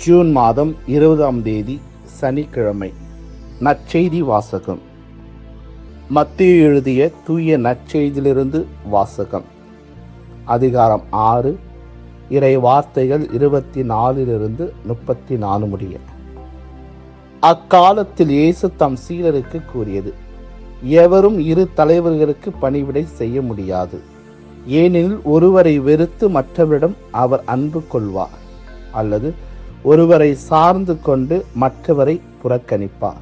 June மாதம் 20ஆம் தேதி சனிக்கிழமை. நற்செய்தி வாசகம். மத்தேயு எழுதிய தூய நற்செய்தியிலிருந்து வாசகம். அதிகாரம் 6, இறை வார்த்தைகள் 24 34 முடிய. அக்காலத்தில் இயேசு தம் சீடருக்கு கூறியது: எவரும் இரு தலைவர்களுக்கு பணிவிடை செய்ய முடியாது. ஏனெனில் ஒருவரை வெறுத்து மற்றவரிடம் அவர் அன்பு கொள்வார், அல்லது ஒருவரை சார்ந்து கொண்டு மற்றவரை புறக்கணிப்பார்.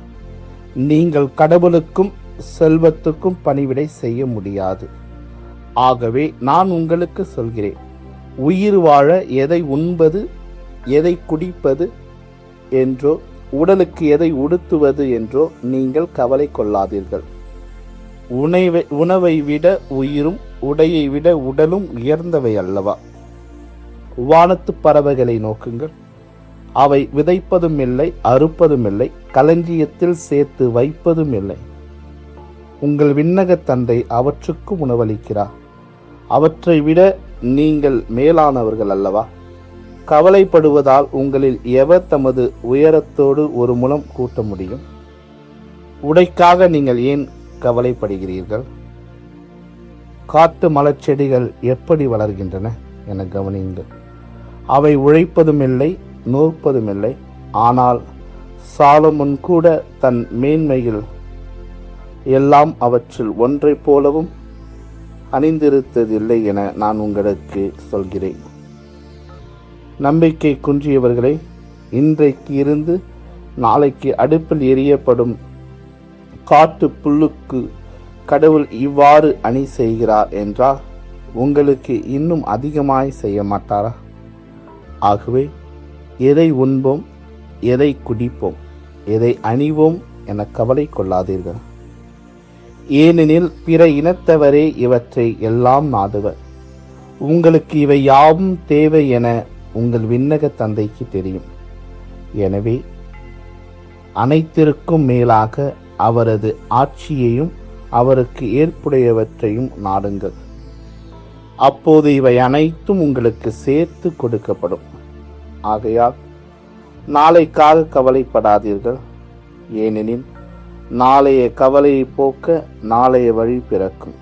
நீங்கள் கடவுளுக்கும் செல்வத்துக்கும் பணிவிடை செய்ய முடியாது. ஆகவே நான் உங்களுக்கு சொல்கிறேன், உயிர் வாழ எதை உண்பது, எதை குடிப்பது என்றோ, உடலுக்கு எதை உடுத்துவது என்றோ நீங்கள் கவலை கொள்ளாதீர்கள். உணவை விட உயிரும் உடையை விட உடலும் உயர்ந்தவை அல்லவா? வானத்து பறவைகளை நோக்குங்கள். அவை விதைப்பதும் இல்லை, அறுப்பதும் இல்லை, களஞ்சியத்தில் சேர்த்து வைப்பதும் இல்லை. உங்கள் விண்ணக தந்தை அவற்றுக்கும் உணவளிக்கிறார். அவற்றை விட நீங்கள் மேலானவர்கள் அல்லவா? கவலைப்படுவதால் உங்களில் எவர் தமது உயரத்தோடு ஒரு முழம் கூட்ட முடியும்? உடைக்காக நீங்கள் ஏன் கவலைப்படுகிறீர்கள்? காட்டு மலச்செடிகள் எப்படி வளர்கின்றன என கவனியுங்கள். அவை உழைப்பதும் இல்லை, நூற்பதும் இல்லை. ஆனால் சாலமோன் கூட தன் மேன்மையில் எல்லாம் அவற்றில் ஒன்றை போலவும் அணிந்திருத்ததில்லை என நான் உங்களுக்கு சொல்கிறேன். நம்பிக்கை குன்றியவர்களை, இன்றைக்கு இருந்து நாளைக்கு அடுப்பில் எரியப்படும் காட்டு புல்லுக்கு கடவுள் இவ்வாறு அணி செய்கிறார் என்றால் உங்களுக்கு இன்னும் அதிகமாய் செய்ய மாட்டாரா? ஆகவே எதை உண்போம், எதை குடிப்போம், எதை அணிவோம் என கவலை கொள்ளாதீர்கள். ஏனெனில் பிற இனத்தவரே இவற்றை எல்லாம் நாடுவர். உங்களுக்கு இவை யாவும் தேவை என உங்கள் விண்ணக தந்தைக்கு தெரியும். எனவே அனைத்திற்கும் மேலாக அவரது ஆட்சியையும் அவருக்கு ஏற்புடையவற்றையும் நாடுங்கள். அப்போது இவை அனைத்தும் உங்களுக்கு சேர்த்து கொடுக்கப்படும். ஆகையால் நாளைக்காக கவலைப்படாதீர்கள். ஏனெனில் நாளைய கவலையை போக்க நாளைய வழி பிறக்கும்.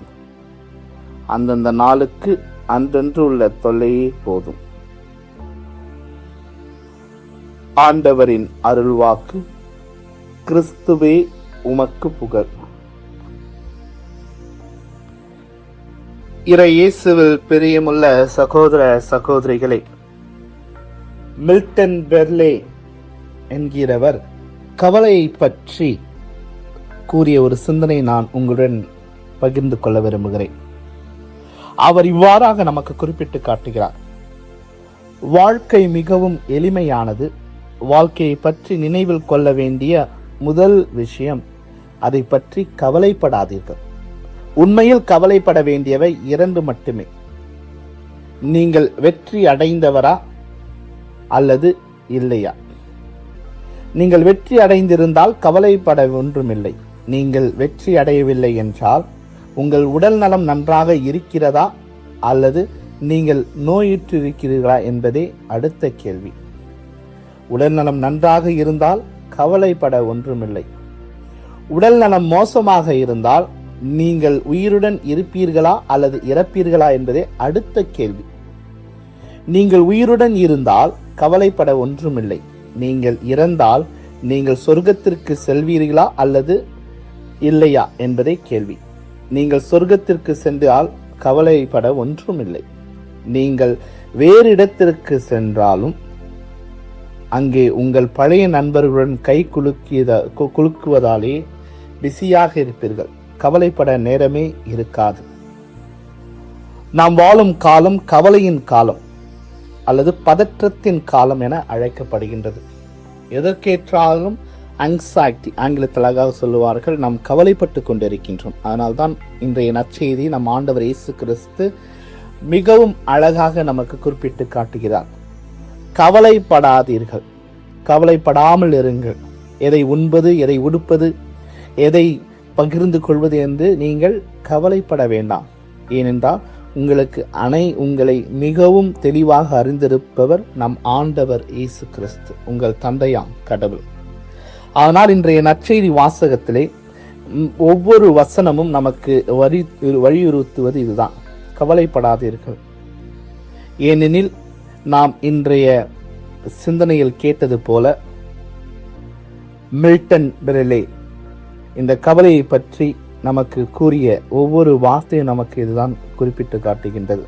அந்தந்த நாளுக்கு அன்றன்று உள்ள தொல்லையே போதும். ஆண்டவரின் அருள்வாக்கு. கிறிஸ்துவே உமக்கு புகழ். இறை இயேசுவில் பிரியமுள்ள சகோதர சகோதரிகளே, மில்டன் பெர்லே என்கிறவர் கவலையை பற்றி கூறிய ஒரு சிந்தனை நான் உங்களுடன் பகிர்ந்து கொள்ள விரும்புகிறேன். அவர் இவ்வாறாக நமக்கு குறிப்பிட்டு காட்டுகிறார்: வாழ்க்கை மிகவும் எளிமையானது. வாழ்க்கையை பற்றி நினைவில் கொள்ள வேண்டிய முதல் விஷயம், அதை பற்றி கவலைப்படாதீர்கள். உண்மையில் கவலைப்பட வேண்டியவை 2 மட்டுமே. நீங்கள் வெற்றி அடைந்தவரா அல்லது இல்லையா? நீங்கள் வெற்றி அடைந்திருந்தால் கவலைப்பட ஒன்றுமில்லை. நீங்கள் வெற்றி அடையவில்லை என்றால் உங்கள் உடல் நலம் நன்றாக இருக்கிறதா அல்லது நீங்கள் நோயுற்று இருக்கிறீர்களா என்பதே அடுத்த கேள்வி. உடல் நலம் நன்றாக இருந்தால் கவலைப்பட ஒன்றுமில்லை. உடல் நலம் மோசமாக இருந்தால் நீங்கள் உயிருடன் இருப்பீர்களா அல்லது இறப்பீர்களா என்பதே அடுத்த கேள்வி. நீங்கள் உயிருடன் இருந்தால் கவலைப்பட ஒன்றுமில்லை. நீங்கள் இறந்தால் நீங்கள் சொர்க்கத்திற்கு செல்வீர்களா அல்லது இல்லையா என்பதே கேள்வி. நீங்கள் சொர்க்கத்திற்கு சென்றால் கவலைப்பட ஒன்றுமில்லை. நீங்கள் வேறு இடத்திற்கு சென்றாலும் அங்கே உங்கள் பழைய நண்பர்களுடன் கை குலுக்குவதாலே பிஸியாக இருப்பீர்கள். கவலைப்பட நேரமே இருக்காது. நாம் வாழும் காலம் கவலையின் காலம் அல்லது பதற்றத்தின் காலம் என அழைக்கப்படுகின்றது. எதற்கேற்றாலும் ஆங்ஸைட்டி, ஆங்கிலத்தில் அழகாக சொல்லுவார்கள், நாம் கவலைப்பட்டு கொண்டிருக்கின்றோம். அதனால்தான் இன்றைய நற்செய்தி நம் ஆண்டவர் இயேசு கிறிஸ்து மிகவும் அழகாக நமக்கு குறிப்பிட்டு காட்டுகிறார். கவலைப்படாதீர்கள், கவலைப்படாமல் இருங்கள். எதை உண்பது, எதை உடுப்பது, எதை பகிர்ந்து கொள்வது என்று நீங்கள் கவலைப்பட வேண்டாம். ஏனென்றால் உங்களை மிகவும் தெளிவாக அறிந்திருப்பவர் நம் ஆண்டவர் இயேசு கிறிஸ்து, உங்கள் தந்தையாம் கடவுள். ஆனால் இன்றைய நற்செய்தி வாசகத்திலே ஒவ்வொரு வசனமும் நமக்கு வலியுறுத்துவது இதுதான்: கவலைப்படாதீர்கள். ஏனெனில் நாம் இன்றைய சிந்தனையில் கேட்டது போல மில்டன் பெரெலே இந்த கவலையை பற்றி நமக்கு கூறிய ஒவ்வொரு வார்த்தையும் நமக்கு இதுதான் குறிப்பிட்டு காட்டுகின்றது.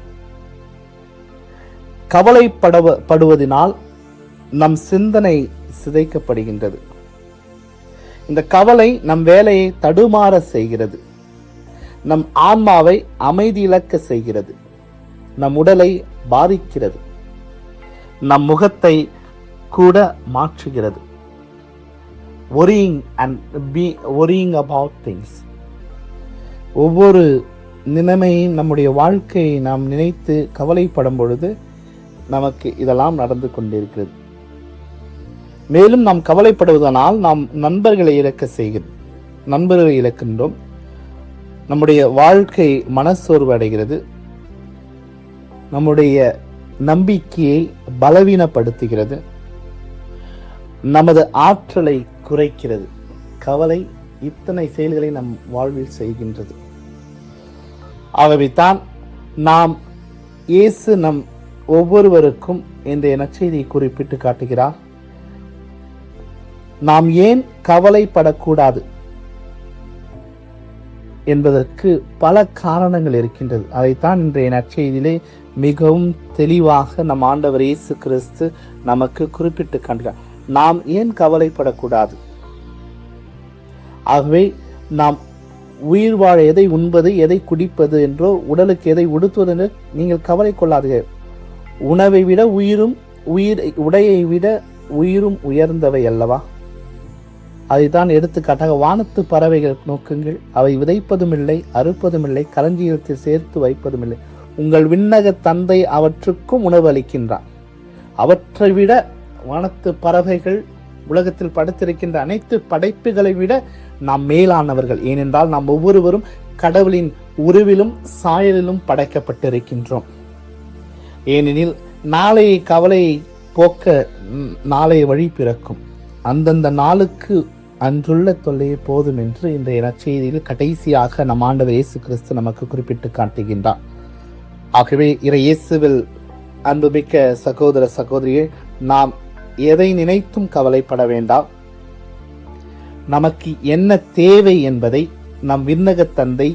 கவலைப்படுவதனால் நம் சிந்தனை சிதைக்கப்படுகின்றது. இந்த கவலை நம் வேலையை தடுமாற செய்கிறது, நம் ஆன்மாவை அமைதி இழக்க செய்கிறது, நம் உடலை பாதிக்கிறது, நம் முகத்தை கூட மாற்றுகிறது. worrying about things. ஒவ்வொரு நிலைமையும் நம்முடைய வாழ்க்கையை நாம் நினைத்து கவலைப்படும் பொழுது நமக்கு இதெல்லாம் நடந்து கொண்டிருக்கிறது. மேலும் நாம் கவலைப்படுவதனால் நாம் நண்பர்களை இழக்கின்றோம். நம்முடைய வாழ்க்கை மனசோர்வு அடைகிறது, நம்முடைய நம்பிக்கையை பலவீனப்படுத்துகிறது, நமது ஆற்றலை குறைக்கிறது. கவலை இத்தனை செயல்களை நம் வாழ்வில் செய்கின்றது. ஆகவே தான் இயேசு நம் ஒவ்வொருவருக்கும் இந்த நற்செய்தியை குறிப்பிட்டு காட்டுகிறார். நாம் ஏன் கவலைப்படக்கூடாது என்பதற்கு பல காரணங்கள் இருக்கின்றது. அதைத்தான் இன்றைய நற்செய்தியிலே மிகவும் தெளிவாக நம் ஆண்டவர் இயேசு கிறிஸ்து நமக்கு குறிப்பிட்டு காட்டுகிறார். நாம் ஏன் கவலைப்படக்கூடாது? ஆகவே நாம் உயிர் வாழ எதை உண்பது, எதை குடிப்பது என்றோ, உடலுக்கு எதை உடுத்துவது என்று நீங்கள் கவலை கொள்ளாதீர்கள். உணவை விட உடையை விட உயிரும் உயர்ந்தவை அல்லவா? அதைத்தான் எடுத்துக்காட்டாக வானத்து பறவைகள் நோக்குங்கள், அவை விதைப்பதும் இல்லை, அறுப்பதும் இல்லை, களஞ்சியத்தில் சேர்த்து வைப்பதும் இல்லை, உங்கள் விண்ணக தந்தை அவற்றுக்கும் உணவு அளிக்கின்றார். அவற்றை விட வானத்து பறவைகள், உலகத்தில் படைத்திருக்கின்ற அனைத்து படைப்புகளை விட நாம் மேலானவர்கள். ஏனென்றால் நாம் ஒவ்வொருவரும் கடவுளின் உருவிலும் சாயலிலும் படைக்கப்பட்டிருக்கின்றோம். ஏனெனில் நாளைய கவலையை போக்க நாளைய வழி பிறக்கும், அந்தந்த நாளுக்கு அன்றுள்ள தொல்லையே போதும் என்று இந்த நற்செய்தியில் கடைசியாக நம் ஆண்டவர் இயேசு கிறிஸ்து நமக்கு குறிப்பிட்டு காட்டுகின்றார். ஆகவே இயேசுவில் அன்புமிக்க சகோதர சகோதரியே, நாம் எதை நினைத்தும் கவலைப்பட வேண்டாம். நமக்கு என்ன தேவை என்பதை நம் விண்ணக தந்தை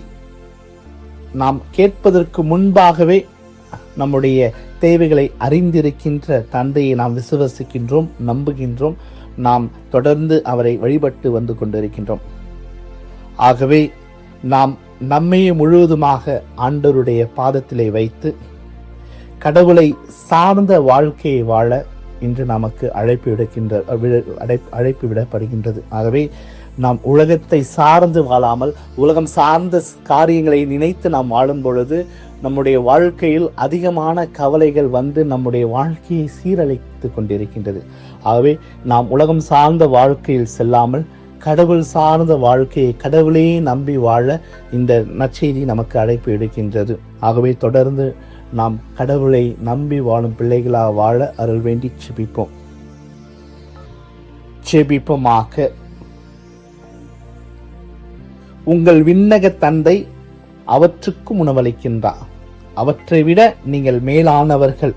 நாம் கேட்பதற்கு முன்பாகவே நம்முடைய தேவைகளை அறிந்திருக்கின்ற தந்தையை நாம் விசுவசிக்கின்றோம், நம்புகின்றோம். நாம் தொடர்ந்து அவரை வழிபட்டு வந்து கொண்டிருக்கின்றோம். ஆகவே நாம் நம்மையே முழுவதுமாக ஆண்டவருடைய பாதத்திலே வைத்து கடவுளை சார்ந்த வாழ்க்கையை வாழ இன்று நமக்கு அழைப்பு விடப்படுகின்றது. ஆகவே நாம் உலகத்தை சார்ந்து வாழாமல் உலகம் சார்ந்த காரியங்களை நினைத்து நாம் வாழும் பொழுது நம்முடைய வாழ்க்கையில் அதிகமான கவலைகள் வந்து நம்முடைய வாழ்க்கையை சீரழித்து கொண்டிருக்கின்றது. ஆகவே நாம் உலகம் சார்ந்த வாழ்க்கையில் செல்லாமல் கடவுள் சார்ந்த வாழ்க்கையை கடவுளே நம்பி வாழ இந்த நற்செய்தி நமக்கு அழைப்பு எடுக்கின்றது. ஆகவே தொடர்ந்து நாம் கடவுளை நம்பி வாழும் பிள்ளைகளாக வாழ அருள் வேண்டி செபிப்போமாக. உங்கள் விண்ணக தந்தை அவற்றுக்கும் உணவளிக்கின்றார், அவற்றை விட நீங்கள் மேலானவர்கள்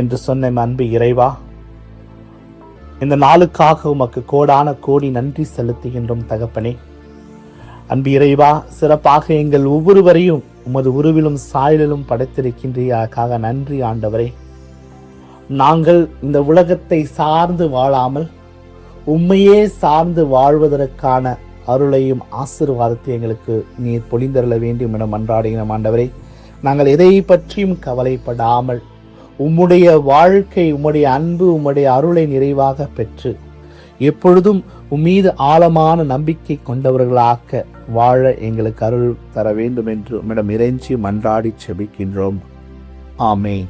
என்று சொன்ன அன்பு இறைவா, இந்த நாளுக்காக உமக்கு கோடான கோடி நன்றி செலுத்துகின்றோம் தகப்பனே. அன்பு இறைவா, சிறப்பாக எங்கள் ஒவ்வொருவரையும் உமது உருவிலும் சாயலிலும் படைத்திருக்கின்றீராக நன்றி ஆண்டவரே. நாங்கள் இந்த உலகத்தை சார்ந்து வாழாமல் உம்மையே சார்ந்து வாழ்வதற்கான அருளையும் ஆசீர்வாதத்தை எங்களுக்கு நீர் பொழிந்தருள வேண்டும் என மன்றாடுகிறோம் ஆண்டவரே. நாங்கள் எதை பற்றியும் கவலைப்படாமல் உம்முடைய வாழ்க்கை, உம்முடைய அன்பு, உம்முடைய அருளை நிறைவாக பெற்று எப்பொழுதும் உம்மீது ஆழமான நம்பிக்கை கொண்டவர்களாக வாழ எங்களுக்கு அருள் தர வேண்டும் என்று உம்மிடம் இறைஞ்சி மன்றாடி செபிக்கின்றோம். ஆமென்.